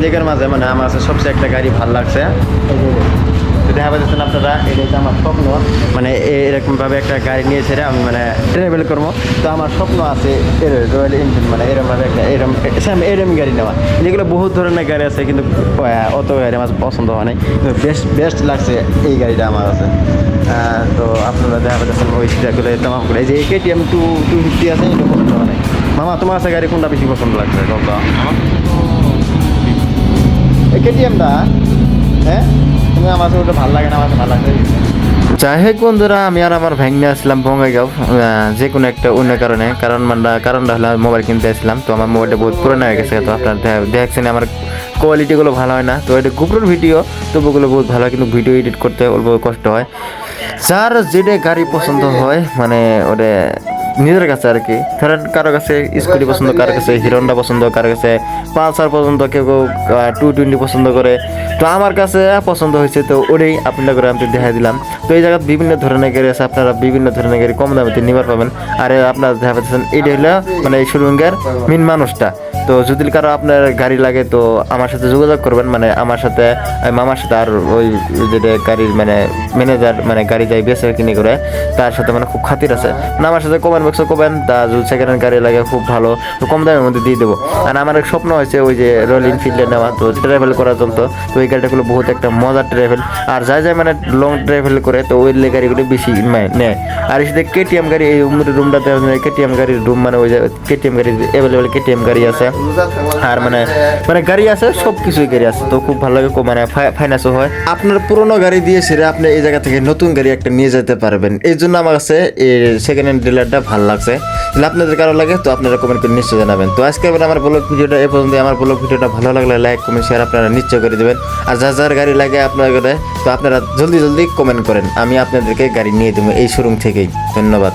জায়গার মাঝে মানে আমার কাছে সবচেয়ে একটা গাড়ি ভালো লাগছে। দেখা পাচ্ছেন আপনারা, এটা হচ্ছে আমার স্বপ্ন, মানে এরকমভাবে একটা গাড়ি নিয়ে ছেড়ে আমি মানে ট্রাভেল করবো। তো আমার স্বপ্ন আছে রয়্যাল এনফিল্ড, মানে এরকমভাবে একটা এরম গাড়ি নেওয়া। যেগুলো বহুত ধরনের গাড়ি আছে, কিন্তু অত গাড়ি আমার পছন্দ হয় নাই, কিন্তু বেস্ট লাগছে এই গাড়িটা আমার আছে। তো আপনারা দেখা পাচ্ছেন ওই সিটাগুলো তেমন করে, এই যে KTM 250 আছে, এটা পছন্দ হয় নাই। মামা, তোমার কাছে গাড়ি কোনটা বেশি পছন্দ লাগছে কোনটা? এই KTM-টা, হ্যাঁ, তুমি আমার কাছে ওটা ভালো লাগে না, আমার কাছে ভালো লাগছে। যাই হোক বন্ধুরা, আমি আর আমার ভাগ্নে আসলাম বঙ্গাইগাঁও, যে কোনো একটা অন্য কারণটা হলো মোবাইল কিনতে আসলাম। তো আমার মোবাইলটা বহুত পুরোনো হয়ে গেছে, তো আপনারা দেখছেন আমার কোয়ালিটিগুলো ভালো হয় না। তো এটা গোপ্রোর ভিডিও, তবুগুলো বহুত ভালো হয়, কিন্তু ভিডিও এডিট করতে অল্প কষ্ট হয়। যার যেটা গাড়ি পছন্দ হয় মানে ওটা নিজের কাছে আর কি। ধরেন কারো কাছে স্কুটি পছন্দ, কারো কাছে হিরোন্ডা পছন্দ, কারো কাছে পালসার পছন্দ, কেউ 220 পছন্দ করে। তো আমার কাছে পছন্দ হয়েছে, তো ওটাই আপনার করে আমি দেখা দিলাম। তো এই জায়গায় বিভিন্ন ধরনের গাড়ি আছে, আপনারা বিভিন্ন ধরনের গাড়ি কম দামে নিবার পাবেন। আর আপনারা দেখা পাচ্ছেন এটা হলো মানে এই শোরুমের মেন মানুষটা। তো যদি কারো আপনার গাড়ি লাগে তো আমার সাথে যোগাযোগ করবেন, মানে আমার সাথে মামার সাথে, আর ওই যেটা গাড়ির মানে ম্যানেজার, মানে গাড়ি যাই বেছে কিনে করে, তার সাথে মানে খুব খাতির আছে। না আমার সাথে কমেন্ট বক্সে কমেন, তা যদি সেকেন্ড হ্যান্ড গাড়ি লাগে খুব ভালো, তো কম দামের মধ্যে দিয়ে দেবো। আর আমার এক স্বপ্ন হয়েছে ওই যে রয়্যাল এনফিল্ডে নেওয়া, তো ট্রাভেল করার জন্য। তো এই গাড়িগুলো বহুত একটা মজার ট্রাভেল, আর যাই মানে লং ট্রাভেল করে তো ওই গাড়িগুলো বেশি নেয়। আর এই সাথে KTM গাড়ি, এই রুমটাতে KTM গাড়ির রুম, মানে ওই যে KTM গাড়ির অ্যাভেলেবেল KTM গাড়ি আছে, আর মানে গাড়ি আছে, সব কিছুই গাড়ি আছে। তো খুব ভালো লাগে, মানে ফাইন্যান্সও হয়। আপনার পুরোনো গাড়ি দিয়ে সেরে আপনি এই জায়গা থেকে নতুন গাড়ি একটা নিয়ে যেতে পারবেন। এই জন্য আমার কাছে এই সেকেন্ড হ্যান্ড ডিলারটা ভালো লাগছে। তাহলে আপনাদের কারো লাগে তো আপনারা কমেন্ট করে নিশ্চয় জানাবেন। তো আজকে আমার ব্লগ ভিডিওটা এ পর্যন্ত। আমার ব্লগ ভিডিওটা ভালো লাগলে লাইক কমেন্ট শেয়ার আপনারা নিশ্চয় করে দেবেন। আর যার গাড়ি লাগে আপনাদের, তো আপনারা জলদি কমেন্ট করেন, আমি আপনাদেরকে গাড়ি নিয়ে দেবো এই শোরুম থেকেই। ধন্যবাদ।